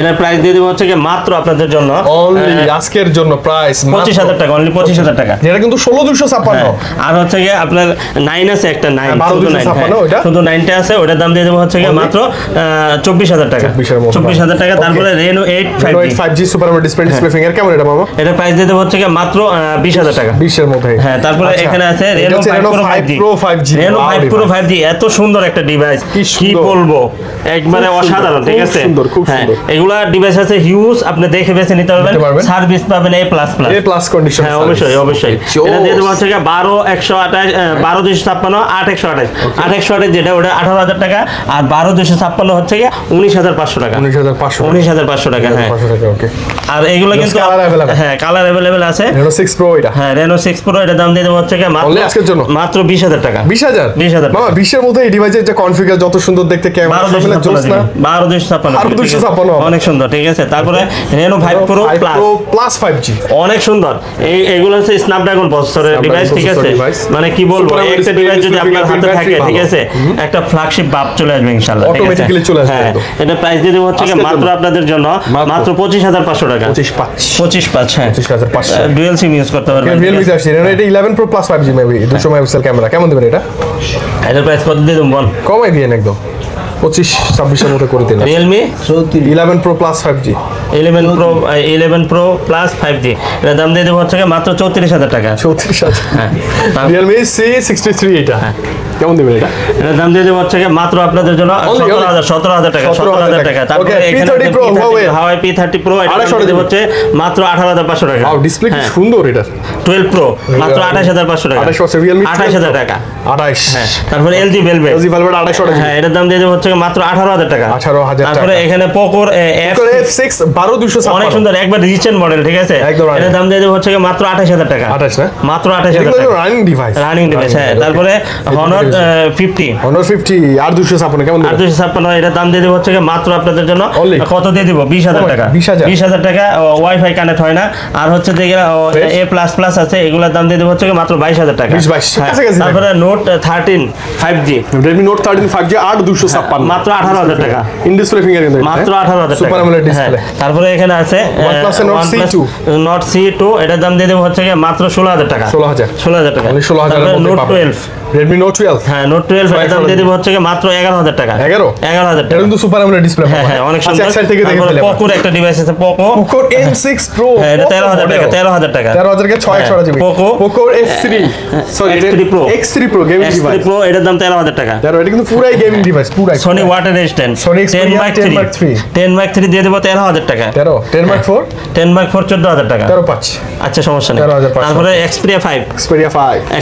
এটার প্রাইস দিয়ে দেবো হচ্ছে কি মাত্র আপনাদের জন্য অনলি আজকের জন্য প্রাইস 25,000 টাকা, অনলি 25,000 টাকা। যেটা কিন্তু 16256 হ্যাঁ, আর হচ্ছে কি আপনার 9 আছে একটা 9, হ্যাঁ, 12,256 ওইটা? শুধু 9টা আছে, ওটার দাম দিয়ে দেবো হচ্ছে কি Only? মাত্র 24,000 টাকা। 24,000 এর মতো 24,000 টাকা। Okay. তারপরে Reno 8 Reno 5G 5G super AMOLED display finger কেমন এটা মামা? এটা প্রাইস দিয়ে দেবো হচ্ছে কি মাত্র 20,000 টাকা। 20 এর মধ্যে। হ্যাঁ, তারপরে আচ্ছা। এখানে আছে এটা Reno হচ্ছে 5 Reno Pro 5 Pro 5G Reno Wow 5 Pro device। 5G এত সুন্দর একটা ডিভাইস, কি কি সুন্দর। বলবো, একবারে খুব সুন্দর, অসাধারণ, ঠিক খুব আছে? সুন্দর, খুব হ্যাঁ, সুন্দর। এগুলা ডিভাইস আছে হিউজ, আপনি দেখে বেছে নিতে নিতে পারবেন। পারবেন। সার্ভিস পাবেন A++। A plus condition হ্যাঁ, service। অবশ্যই, অবশ্যই। জোস। এটা দিয়ে দেবো হচ্ছে কি 12,128 12,256 8,128 8,128 যেটা ওটা 18,000 টাকা, আর 12,256 হচ্ছে কি 19,500 টাকা। 19,500 19,500 টাকা, হ্যাঁ। 500 টাকা ওকে। আর এগুলো Just কিন্তু color available। হ্যাঁ, কালার अवेलेबल আছে। Reno 6 Pro এটা হ্যাঁ, Reno 6 Pro এটার দাম দিয়ে দেবো হচ্ছে কি Only আজকের জন্য? মাত্র 20,000 টাকা। 20,000 20,000 মামা 20 এর মধ্যে এই ডিভাইসের যে কনফিগার যত সুন্দর দেখতে ক্যামেরা সবগুলো জোস না? 12,256 অনেক সুন্দর, ঠিক আছে? তারপরে Reno 5 Pro 5 Plus Pro Plus 5G অনেক সুন্দর। এগুলো হচ্ছে স্ন্যাপড্রাগন প্রসেসরের Snapdragon ডিভাইস, ঠিক আছে? processor device। মানে কি বলবো, Super AMOLED একটা display, ডিভাইস যদি display আপনার হাতে fingerprint থাকে, battery ঠিক ভালো। আছে, একটা ফ্ল্যাগশিপ ভাব চলে আসবে ইনশাআল্লাহ, ঠিক আছে? Automatically চলে আসবে হ্যাঁ, একদম। এটা প্রাইস দিয়ে দেবো হচ্ছে কি আজকের মাত্র জন্য। আপনাদের জন্য মাত্র 25,500 টাকা। 25.5 হ্যাঁ, 25,500 ডুয়াল সিম ইউজ করতে পারবেন, ঠিক Realme আছে? তে আসছে Reno এটা 11 Pro Plus 5G maybe 200 megapixel camera কেমন দেবেন এটা? এটার প্রাইস কত দিয়ে দেবো বল? কমাই দিয়েন একদম 25-26 এর মতো করে দিন। Realme 11 Pro Plus 5G 11 Pro Plus 5G এটার দাম দিয়ে দেবো হচ্ছে কি মাত্র 34,000 টাকা। 34,000 হ্যাঁ, Realme C63 এটা কেমন দেবেন এটা? এটার দাম দিয়ে দেবো হচ্ছে কি মাত্র আপনাদের জন্য Only, 17,000 টাকা। 17,000 টাকা। তারপরে Okay, এখানে P30 Pro, Huawei P30 Pro এটা দাম দিয়ে দেবো হচ্ছে মাত্র 18,500 টাকা। ওয়াও ডিসপ্লে কি হ্যাঁ, সুন্দর এটা। 12 Pro মাত্র 28,500 টাকা। 28 Realme 28,000 টাকা। 28 হ্যাঁ, তারপরে LG Velvet LG Velvet 28 হ্যাঁ, এটার দাম দিয়ে দেবো হচ্ছে মাত্র 18,000 টাকা। 18,000 টাকা। তারপরে এখানে Poco F6 12256 অনেক সুন্দর, একবার রিচেন্ট মডেল, ঠিক আছে? একদম running। এটার দাম দিয়ে দেবো হচ্ছে মাত্র 28,000 টাকা। 28 না? মাত্র এটা 28,000 কিন্তু টাকা। রানিং ডিভাইস রানিং ডিভাইস, হ্যাঁ। তারপরে Honor 50 Honor 50 আর 256 কেমন দেবেন? 856 এটার দাম দিয়ে দেবো হচ্ছে মাত্র আপনাদের জন্য Only? কত দিয়ে দিব? 20,000 টাকা। 20,000 20,000 টাকা। ওয়াইফাই কানেক্ট হয় না। আর হচ্ছে যে Fresh? A++ আছে, এগুলোর দাম দিয়ে দেবো হচ্ছে মাত্র 22,000 টাকা। 22 হ্যাঁ, কাছাকাছি তারপরে Note 13 5G Redmi Note 13 5G 8256 মাত্র 18,000 টাকা। ইন ডিসপ্লে ফিঙ্গার কিন্তু মাত্র 18,000 টাকা। সুপার অ্যামোলেড হ্যাঁ, ডিসপ্লে তারপরে এখানে আছে OnePlus এর Note C2 Note C2 এটার দাম দিয়ে দেবো হচ্ছে মাত্র 16,000 টাকা। 16,000 টাকা। Only 16,000 এর তারপরে মধ্যে Note পাবেন। 12 Redmi Note 12 হ্যাঁ, Note 12 এর দাম দিয়ে দেবো হচ্ছে মাত্র 11,000 টাকা। 11,000 টাকা। এটা কিন্তু সুপার অ্যামোলেড ডিসপ্লে হ্যাঁ, হ্যাঁ, অনেক সুন্দর। এক সাইড থেকে দেখে তারপরে ফেলে Pocoর একটা ডিভাইস আছে, Poco Poco M6 Pro হ্যাঁ, এটা 13,000 টাকা। 13,000 টাকা। 13,000 কে 6 GB Poco F3 sorry X3 Pro X3 Pro gaming X3 device Pro এটার দাম 13,000 টাকা। এটা কিন্তু পুরাই গেমিং ডিভাইস পুরাই Sony Water Resistant Sony 10 Xperia Mark 10 Mark 3 10 Mark 3 দিয়ে দেবো 13,000 টাকা। 10 Mark 4 10 Mark 4 14,000 টাকা। 13.5 আচ্ছা, সমস্যা নেই। 13,500 তারপরে Xperia 5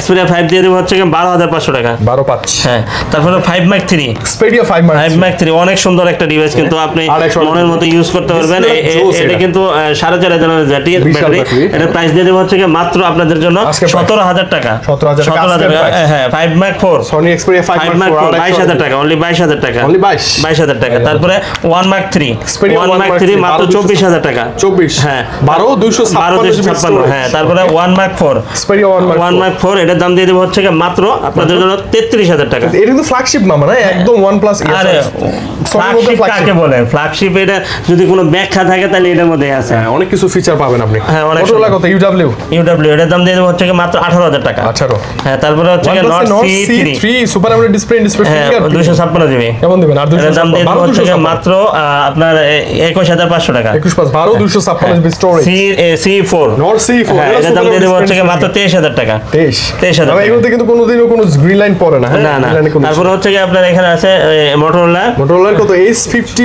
Xperia 5 দিয়ে দেবো হচ্ছে 12,500 টাকা। 12.5 হ্যাঁ, তারপরে 5 Mark 3 Xperia 5 Mark 5 Mark 3 অনেক সুন্দর একটা ডিভাইস, কিন্তু আপনি আর 100 মনের মতো ইউজ করতে পারবেন। Display জোস এটা এটা। কিন্তু 4,500 ব্যাটারি। battery। এটার প্রাইস দিয়ে দেবো হচ্ছে মাত্র আপনাদের জন্য আজকে 17,000 টাকা। 17,000 টাকা, আজকের price। হ্যাঁ, 5 Mark 4 Sony Xperia 5 5 Mark Mark 4 4 22,000 টাকা, অনলি 22,000 টাকা। Only 22 22,000 টাকা। তারপরে 1 Mark 3 Xperia 1 Mark 3 মাত্র 24,000 টাকা। 24 হ্যাঁ, 12,256 হ্যাঁ। তারপরে 1 Mark 4 Xperia 1 Mark 4 এটার দাম দিয়ে দেবো হচ্ছে মাত্র আপনাদের জন্য 33,000 টাকা। এটা কিন্তু ফ্ল্যাগশিপ নাম না একদম OnePlus আরে Sony মধ্যে ফ্ল্যাগশিপ flagship। কাকে বলে? ফ্ল্যাগশিপ এটা যদি কোনো ব্যাখ্যা থাকে তাহলে এটার মধ্যে আছে। হ্যাঁ, অনেক কিছু ফিচার পাবেন আপনি। হ্যাঁ, অনেক Motorola কত UW? ইউডব্লিউ এটার দাম দিয়ে দেবো হচ্ছে কি মাত্র 18,000 টাকা। 18। হ্যাঁ, তারপরে হচ্ছে কি OnePlus not Nord C3 C3 super AMOLED display হ্যাঁ, ফিঙ্গার 256 জিবি। কেমন দিবেন? আর এটার দাম দিয়ে দেবো হচ্ছে কি 1256 মাত্র আপনার 21,500 টাকা। 256 GB storage. C4 Nord C4 হ্যাঁ, এটার দাম দিয়ে দেবো হচ্ছে কি মাত্র 23,000 টাকা। 23,000 টাকা। এগুলোতে কিন্তু কোনোদিনও কোনো গ্রিন লাইন পড়ে না। হ্যাঁ, না না, green line এ কোনো তারপরে হচ্ছে কি আপনার এখানে আছে মোটরোলা Motorola কত S50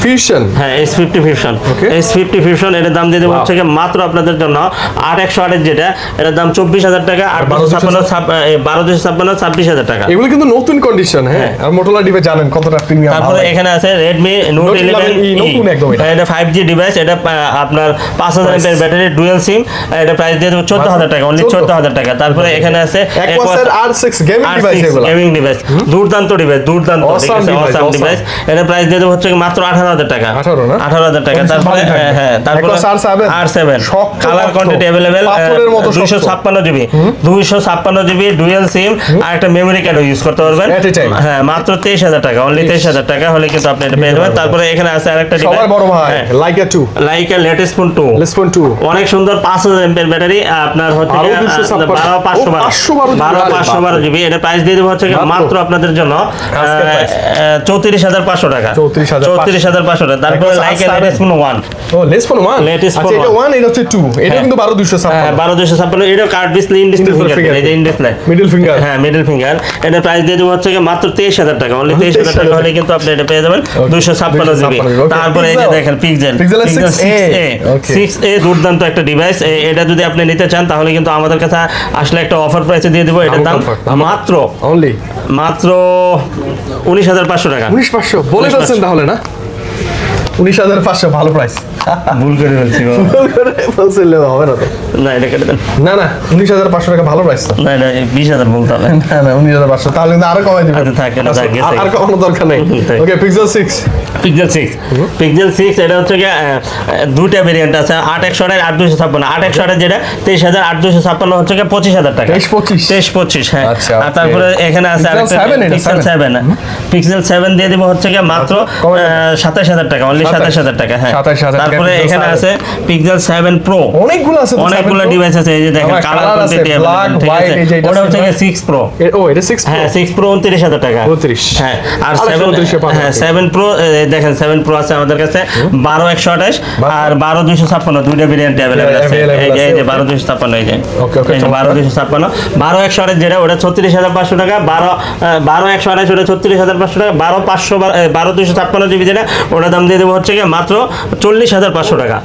Fusion। হ্যাঁ, S50 Fusion Okay. S50 Fusion এটার দাম দিয়ে দেবো হচ্ছে কি মাত্র আপনাদের জন্য 8128 যেটা এটার দাম 24,000 টাকা আর 1256 26,000 টাকা। এগুলো কিন্তু নতুন কন্ডিশন। হ্যাঁ, আর Motorola ডিভাইস জানেন কতটা প্রিমিয়াম। তারপরে এখানে আছে Redmi Note Note 11E 11E নতুন একদম এটা। এটা 5G ডিভাইস এটা আপনার 5000 mAh ব্যাটারি ডুয়াল সিম এটা প্রাইস দিয়ে দেবো 14,000 টাকা অনলি 14,000 টাকা। তারপরে এখানে আছে Aqua's R6 গেমিং ডিভাইস এগুলো। গেমিং ডিভাইস দুর্দান্ত ডিভাইস দুর্দান্ত ঠিক Awesome আছে device, অসাম awesome। ডিভাইস এটা প্রাইস দিয়ে দেবো হচ্ছে মাত্র 18,000 টাকা 18 না? 18,000 টাকা। অবশ্যই তারপরে ভালো থাকবে। হ্যাঁ তারপরে Aqua's R7 R7 শক্ত কালার শক্ত। কোয়ান্টিটি अवेलेबल পাথরের মতো শক্ত। 256 জিবি 256 জিবি ডুয়াল সিম আর একটা মেমরি কার্ডও ইউজ করতে পারবেন। At a time। হ্যাঁ, মাত্র 23,000 টাকা অনলি 23,000 টাকা হলে কিন্তু আপনি এটা পেয়ে যাবেন। তারপরে এখানে আছে আরেকটা ডিভাইস সবার বড় ভাই Leica 2 Laika latest phone 2 Lesphone 2 অনেক সুন্দর 5000 mAh ব্যাটারি আপনার হচ্ছে আরো 256 12,512 জিবি এটা প্রাইস দিয়ে দেবো হচ্ছে মাত্র আপনাদের জন্য আজকের price। 34,500 টাকা 34,500 টাকা। তারপরে Aqua's Laika R7 latest phone 1 ও Lesphone 1 Latest আচ্ছা phone এটা 1 এটা হচ্ছে 2 এটা হ্যাঁ। কিন্তু 12256 12,256 এটা card display in display Indisplay finger এই যে fingerprint। In display middle finger হ্যাঁ মিডল ফিঙ্গার এটা প্রাইস দিয়ে দেবো হচ্ছে মাত্র 23,000 টাকা অনলি 23,000 টাকা হলে কিন্তু আপনি এটা পেয়ে যাবেন 256 জিবি। 256 okay। তারপরে এই যে Pixel। দেখেন পিক্সেল Pixel 6a 6a দুর্দান্ত একটা ডিভাইস এটা যদি আপনি নিতে চান তাহলে কিন্তু আমাদের কাছে আসলে একটা অফার প্রাইসে দিয়ে দেবো এটার দাম মাত্র অনলি 19,500 টাকা 19500 বলে ফেলছেন তাহলে না 19,500 ভালো প্রাইস ভুল করে ফেলছি বলছিলে হবে না তো না এটা কেটে দেন না 19,500 টাকা ভালো প্রাইস তো না 20,000 বলতে হবে না 19,500 তাহলে কিন্তু আরো কমাই দিবেন আচ্ছা, থাক, এটা থাক, আচ্ছা, গেছে। আর কমানোর দরকার নেই থাক। ওকে Pixel 6 পিক্সেল 6 এটা হচ্ছে কি দুইটা ভেরিয়েন্ট আছে 8128 8256 8128 যেটা 23,000 8256 হচ্ছে কি 25,000 টাকা 23-25 হ্যাঁ আচ্ছা, আর okay। তারপরে এখানে আছে Pixel আরেকটা 7 এটা, পিক্সেল 7 পিক্সেল 7 দিয়ে দেব হচ্ছে কি মাত্র কমে 27,000 টাকা অনলি 27,000 টাকা হ্যাঁ 27,000 টাকা তারপরে Pixel এখানে 7 আছে পিক্সেল 7 প্রো অনেকগুলো আছে তো অনেকগুলো 7 Pro। ডিভাইস আছে এই যে দেখেন আমার কালার colour আছে, কোয়ান্টিটি black, ঠিক white, আছে এই যে এটা ওটা হচ্ছে silver। 6 প্রো ও এটা 6 Pro হ্যাঁ 6 প্রো 29,000 টাকা 29 হ্যাঁ আর 29,000 7 হ্যাঁ 7 প্রো দেখেন 7 প্রো আছে আমাদের কাছে 12,128 আর 12,256 দুইটা ভেরিয়েন্ট अवेलेबल আছে available এই যে আছে। 12,256 এই যে Okay, okay, এই যে 12,256 12,128 যেটা ওটা 36,500 টাকা 12,128 ওটা 36,500 টাকা 12,256 জিবি যেটা ওটা দাম দিয়ে দেবো হচ্ছে কি মাত্র 40,500 টাকা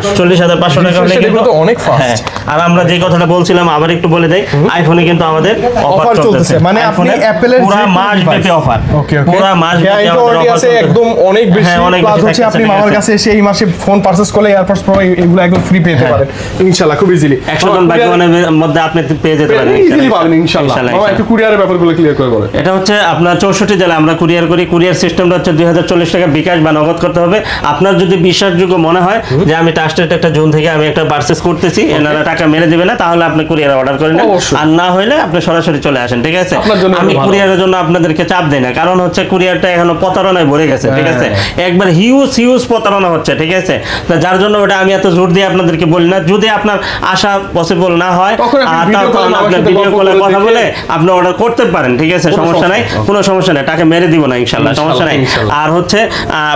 40,500 টাকা হলে সেটা কিন্তু কিন্তু অনেক fast। হ্যাঁ আর আমরা যে কথাটা বলছিলাম আবার একটু বলে দেই আইফোনে কিন্তু আমাদের Offer অফার চলতেছে। চলতেছে মানে আপনি Apple-এর পুরো যে কোনো মাস ব্যাপী device- অফার ওকে পুরো মাস ব্যাপী এটা আমাদের অলরেডি offer আছে চলতেছে। একদম অনেক বেশি হ্যাঁ, অনেক প্লাস বেশি হচ্ছে থাকতেছে, আপনি ঠিক মামার আছে। কাছে এসে এই মাসে ফোন পারচেজ করলে এয়ারপডস প্রো এগুলো একদম ফ্রি পেতে পারেন ইনশাআল্লাহ খুব ইজিলি 100 জন ভাগ্যবানের মধ্যে আপনি পেয়ে যেতে পারেন ইজিলি পাবেন ইনশাআল্লাহ মামা একটু কুরিয়ারের ব্যাপারগুলো ক্লিয়ার করে বলেন এটা হচ্ছে আপনার 64 জেলা আমরা কুরিয়ার করি কুরিয়ার সিস্টেমটা হচ্ছে 2040 টাকা বিকাশ বা নগদ করতে হবে আপনার যদি বিশ্বাসযোগ্য মনে হয় যে আমি ট্রাস্টেড একটা জোন থেকে আমি একটা পারচেজ করতেছি এনারা টাকা মেরে দিবে না তাহলে আপনি কুরিয়ার অর্ডার করে নেন অবশ্যই। আর না হলে আপনি সরাসরি চলে আসেন ঠিক আছে আপনার জন্য আমি ভালো। কুরিয়ারের জন্য আপনাদেরকে চাপ দেই না কারণ হচ্ছে কুরিয়ারটা এখনো প্রতারণায় ভরে গেছে ঠিক আছে একবার হিউজ প্রতারণা হচ্ছে ঠিক আছে তো যার জন্য ওটা আমি এত জোর দিয়ে আপনাদেরকে বলি না যদি আপনার আশা পসিবল না হয় তখন আপনি video call তখন আমার আপনি সাথে ভিডিও গল্প কলে করে কথা দেখে- বলে আপনি অর্ডার করতে পারেন ঠিক আছে সমস্যা নাই কোনো সমস্যা নাই টাকা মেরে দিব না ইনশাআল্লাহ সমস্যা নাই ইনশাআল্লাহ। আর হচ্ছে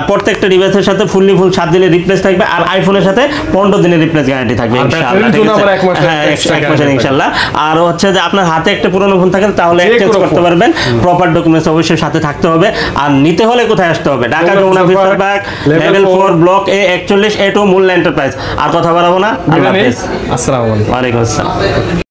প্রত্যেকটা ডিভাইসের সাথে ফুল 7 দিনের রিপ্লেস থাকবে আর আইফোনের সাথে 15 দিনের রিপ্লেস গ্যারান্টি থাকবে আর ইনশাআল্লাহ ব্যাটারির ঠিক জন্য আছে আবার এক মাসের হ্যাঁ extra এক মাসের guarantee ইনশাআল্লাহ আর হচ্ছে যে আপনার হাতে একটা পুরনো ফোন থাকে তাহলে যে এক্সচেঞ্জ কোনো করতে phone। পারবেন প্রপার ডকুমেন্টস অবশ্যই সাথে থাকতে হবে আর নিতে হলে কোথায় আসতে হবে Dhaka Level Jamuna 4 feature park level 4 4 block A 41 A2 মূল এন্টারপ্রাইজ আর কথা বাড়াবো না আল্লাহ হাফেজ আসসালামু আলাইকুম ওয়ালাইকুম আসসালাম